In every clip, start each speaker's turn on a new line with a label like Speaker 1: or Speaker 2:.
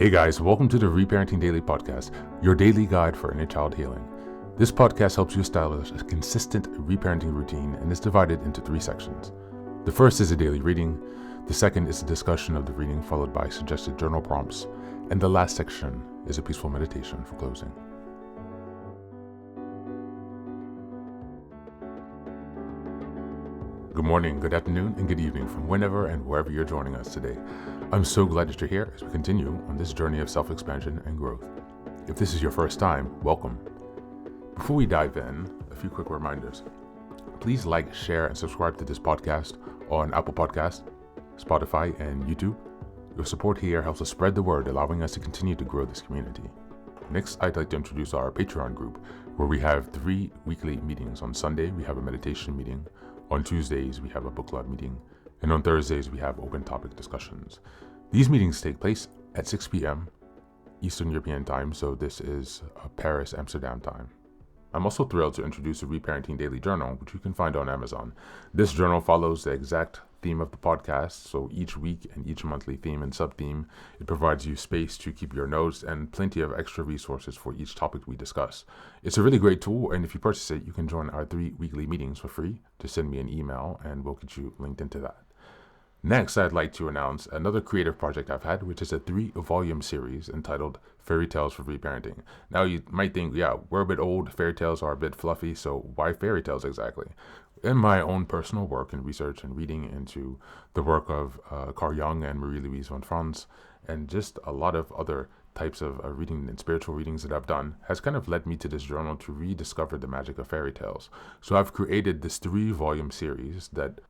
Speaker 1: Hey guys, welcome to the Reparenting Daily podcast, your daily guide for inner child healing. This podcast helps you establish a consistent reparenting routine and is divided into 3 sections. The first is a daily reading, the second is a discussion of the reading followed by suggested journal prompts, and the last section is a peaceful meditation for closing. Good morning, good afternoon, and good evening from whenever and wherever you're joining us today. I'm so glad that you're here as we continue on this journey of self-expansion and growth. If this is your first time, welcome. Before we dive in, a few quick reminders. Please like, share, and subscribe to this podcast on Apple Podcasts, Spotify, and YouTube. Your support here helps us spread the word, allowing us to continue to grow this community. Next, I'd like to introduce our Patreon group, where we have 3 weekly meetings. On Sunday, we have a meditation meeting. On Tuesdays, we have a book club meeting. And on Thursdays, we have open topic discussions. These meetings take place at 6 p.m. Eastern European time, so this is Paris, Amsterdam time. I'm also thrilled to introduce the Reparenting Daily Journal, which you can find on Amazon. This journal follows the exact theme of the podcast, so each week and each monthly theme and sub-theme, it provides you space to keep your notes and plenty of extra resources for each topic we discuss. It's a really great tool, and if you purchase it, you can join our 3 weekly meetings for free. Just send me an email and we'll get you linked into that. Next, I'd like to announce another creative project I've had, which is a 3-volume series entitled Fairy Tales for Reparenting. Now, you might think, yeah, we're a bit old, fairy tales are a bit fluffy, so why fairy tales exactly? In my own personal work and research and reading into the work of Carl Jung and Marie-Louise von Franz, and just a lot of other types of reading and spiritual readings that I've done, has kind of led me to this journal to rediscover the magic of fairy tales. So I've created this 3-volume series that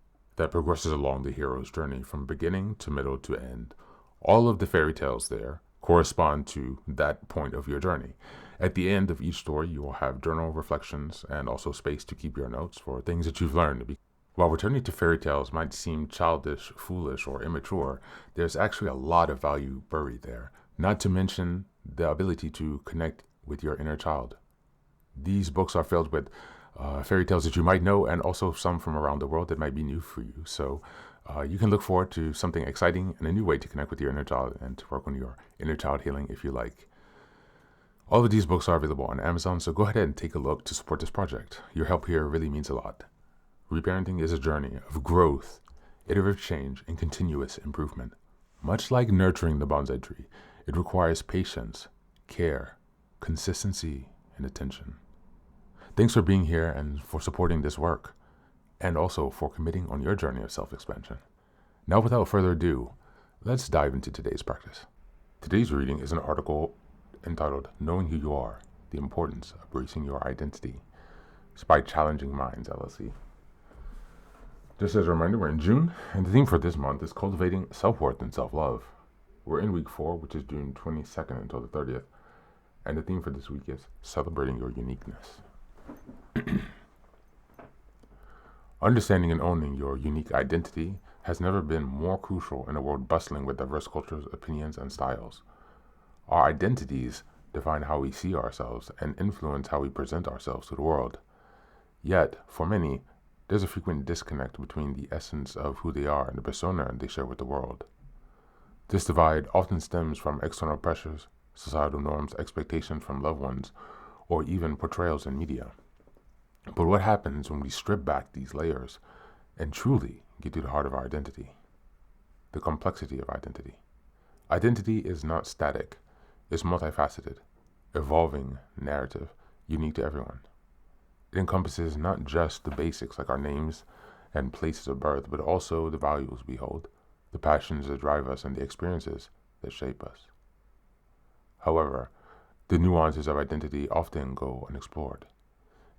Speaker 1: progresses along the hero's journey from beginning to middle to end. All of the fairy tales there correspond to that point of your journey. At the end of each story, you will have journal reflections and also space to keep your notes for things that you've learned. While returning to fairy tales might seem childish, foolish, or immature, there's actually a lot of value buried there, not to mention the ability to connect with your inner child. These books are filled with fairy tales that you might know, and also some from around the world that might be new for you. So you can look forward to something exciting and a new way to connect with your inner child and to work on your inner child healing if you like. All of these books are available on Amazon, so go ahead and take a look to support this project. Your help here really means a lot. Reparenting is a journey of growth, iterative change, and continuous improvement. Much like nurturing the bonsai tree, it requires patience, care, consistency, and attention. Thanks for being here and for supporting this work, and also for committing on your journey of self-expansion. Now, without further ado, let's dive into today's practice. Today's reading is an article entitled Knowing Who You Are, The Importance of Embracing Your Identity. It's by Challenging Minds, LLC. Just as a reminder, we're in June, and the theme for this month is Cultivating Self-Worth and Self-Love. We're in week 4, which is June 22nd until the 30th, and the theme for this week is Celebrating Your Uniqueness. Understanding and owning your unique identity has never been more crucial in a world bustling with diverse cultures, opinions, and styles. Our identities define how we see ourselves and influence how we present ourselves to the world. Yet, for many, there's a frequent disconnect between the essence of who they are and the persona they share with the world. This divide often stems from external pressures, societal norms, expectations from loved ones, or even portrayals in media. But what happens when we strip back these layers and truly get to the heart of our identity? The complexity of identity. Identity is not static. It's multifaceted, evolving narrative, unique to everyone. It encompasses not just the basics like our names and places of birth, but also the values we hold, the passions that drive us, and the experiences that shape us. However, the nuances of identity often go unexplored.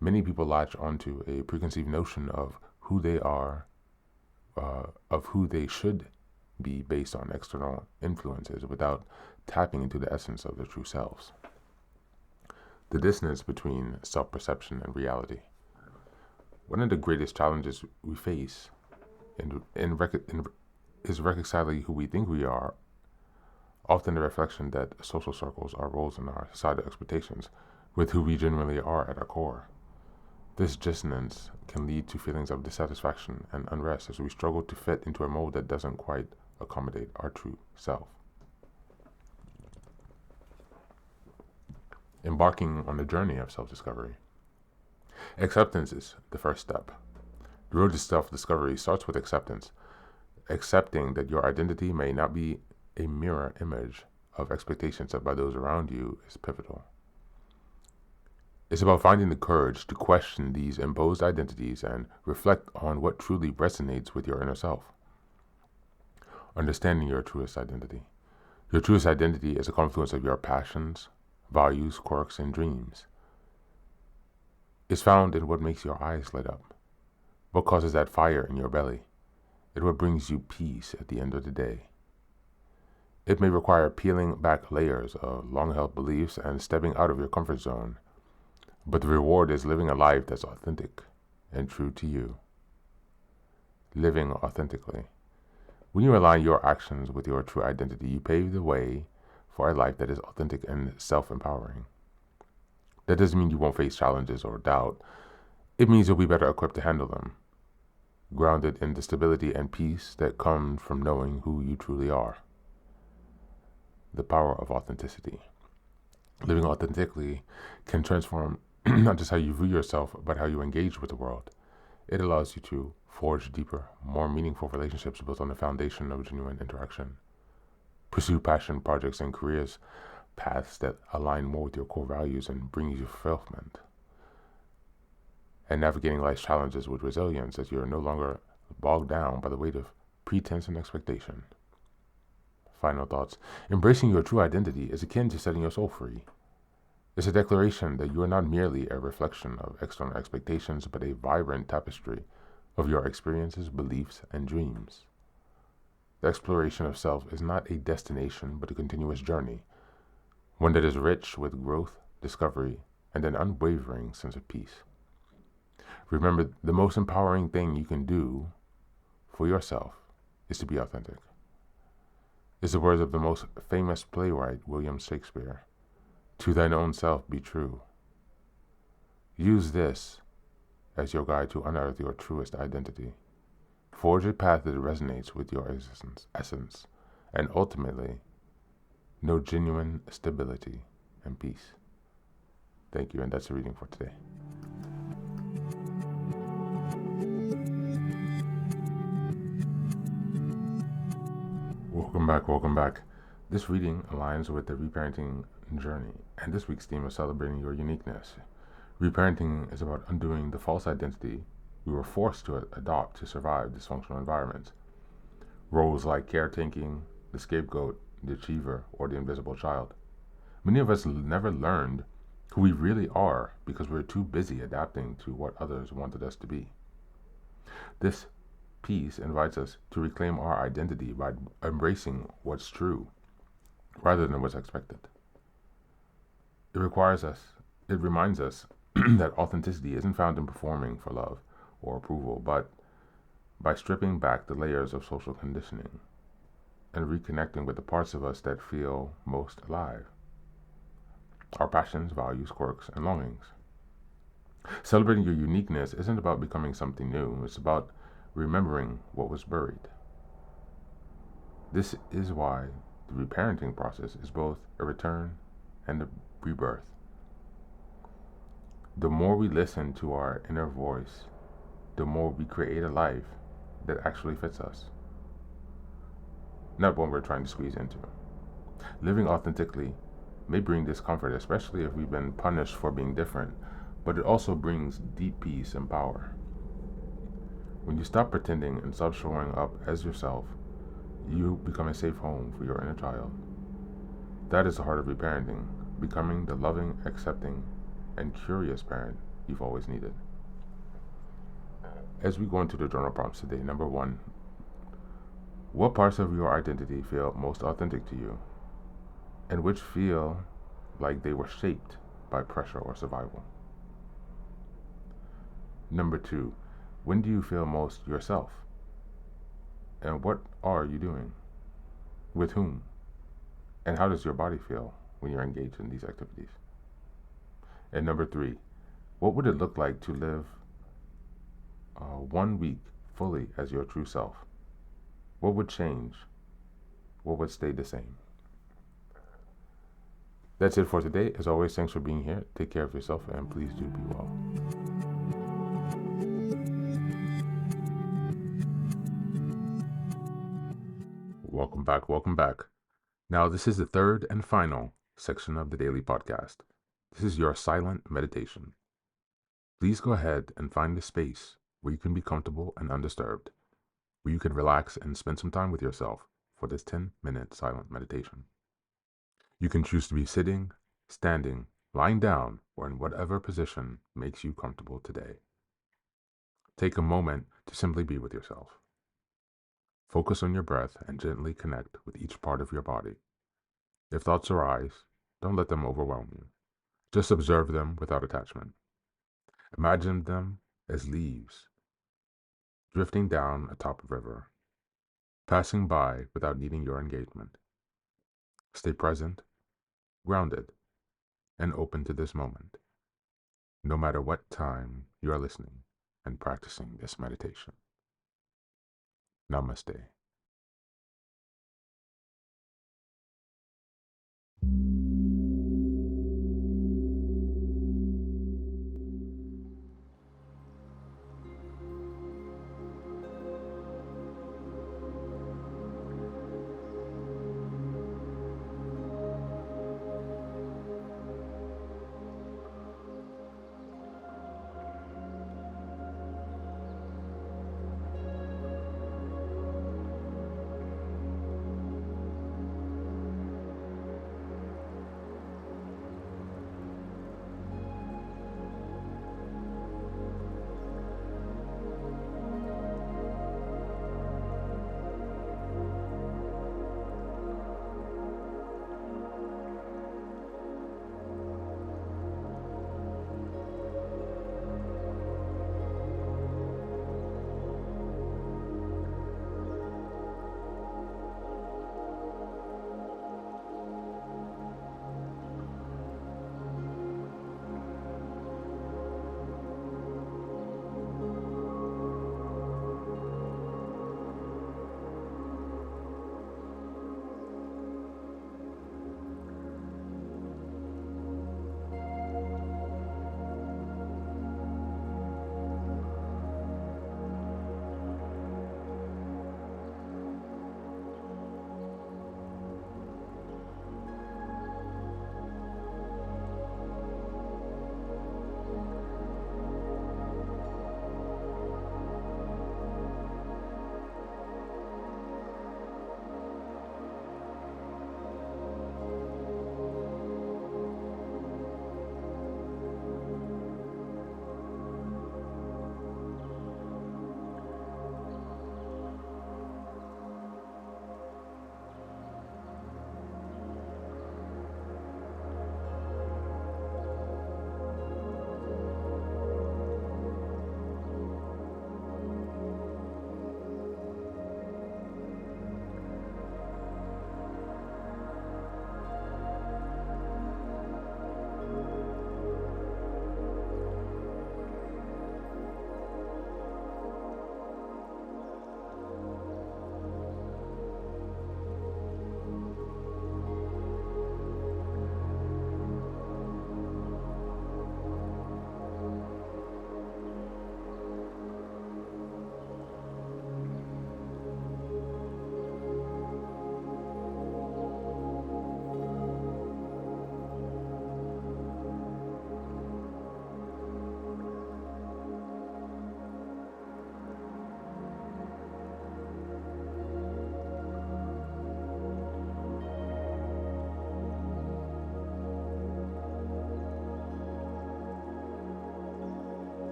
Speaker 1: Many people latch onto a preconceived notion of who they are, of who they should be based on external influences without tapping into the essence of their true selves. The dissonance between self-perception and reality. One of the greatest challenges we face is reconciling who we think we are, often a reflection that social circles, our roles, and our societal expectations with who we genuinely are at our core. This dissonance can lead to feelings of dissatisfaction and unrest as we struggle to fit into a mold that doesn't quite accommodate our true self. embarking on the journey of self-discovery. Acceptance is the first step. The road to self-discovery starts with acceptance. Accepting that your identity may not be a mirror image of expectations set by those around you is pivotal. It's about finding the courage to question these imposed identities and reflect on what truly resonates with your inner self. Understanding your truest identity. Your truest identity is a confluence of your passions, values, quirks, and dreams. It's found in what makes your eyes light up, what causes that fire in your belly, and what brings you peace at the end of the day. It may require peeling back layers of long-held beliefs and stepping out of your comfort zone, but the reward is living a life that's authentic and true to you. Living authentically. When you align your actions with your true identity, you pave the way for a life that is authentic and self-empowering. That doesn't mean you won't face challenges or doubt. It means you'll be better equipped to handle them, grounded in the stability and peace that come from knowing who you truly are. The power of authenticity. Living authentically can transform not just how you view yourself, but how you engage with the world. It allows you to forge deeper, more meaningful relationships built on the foundation of genuine interaction. Pursue passion projects and careers paths that align more with your core values and bring you fulfillment. And navigating life's challenges with resilience as you're no longer bogged down by the weight of pretense and expectation. Final thoughts. Embracing your true identity is akin to setting your soul free. It's a declaration that you are not merely a reflection of external expectations, but a vibrant tapestry of your experiences, beliefs, and dreams. The exploration of self is not a destination, but a continuous journey, one that is rich with growth, discovery, and an unwavering sense of peace. Remember, the most empowering thing you can do for yourself is to be authentic. It's the words of the most famous playwright, William Shakespeare. To thine own self be true. Use this as your guide to unearth your truest identity. Forge a path that resonates with your essence, and ultimately, know genuine stability and peace. Thank you, and that's the reading for today. Welcome back. This reading aligns with the reparenting journey, and this week's theme is celebrating your uniqueness. Reparenting is about undoing the false identity we were forced to adopt to survive dysfunctional environments. Roles like caretaking, the scapegoat, the achiever, or the invisible child. Many of us never learned who we really are because we were too busy adapting to what others wanted us to be. This piece invites us to reclaim our identity by embracing what's true rather than what's expected. It reminds us that authenticity isn't found in performing for love or approval, but by stripping back the layers of social conditioning and reconnecting with the parts of us that feel most alive. Our passions, values, quirks, and longings. Celebrating your uniqueness isn't about becoming something new, it's about remembering what was buried. This is why the reparenting process is both a return and a rebirth. The more we listen to our inner voice, the more we create a life that actually fits us, not one we're trying to squeeze into. Living authentically may bring discomfort, especially if we've been punished for being different, but it also brings deep peace and power. When you stop pretending and stop showing up as yourself, you become a safe home for your inner child. That is the heart of reparenting, becoming the loving, accepting, and curious parent you've always needed. As we go into the journal prompts today, number 1, what parts of your identity feel most authentic to you, and which feel like they were shaped by pressure or survival? Number 2, when do you feel most yourself? And what are you doing? With whom? And how does your body feel when you're engaged in these activities? And number 3, what would it look like to live 1 week fully as your true self? What would change? What would stay the same? That's it for today. As always, thanks for being here. Take care of yourself and please do be well. Welcome back. Welcome back. Now, this is the third and final section of the daily podcast. This is your silent meditation. Please go ahead and find a space where you can be comfortable and undisturbed, where you can relax and spend some time with yourself for this 10-minute silent meditation. You can choose to be sitting, standing, lying down, or in whatever position makes you comfortable today. Take a moment to simply be with yourself. Focus on your breath and gently connect with each part of your body. If thoughts arise, don't let them overwhelm you. Just observe them without attachment. Imagine them as leaves drifting down atop a river, passing by without needing your engagement. Stay present, grounded, and open to this moment, no matter what time you are listening and practicing this meditation. Namaste.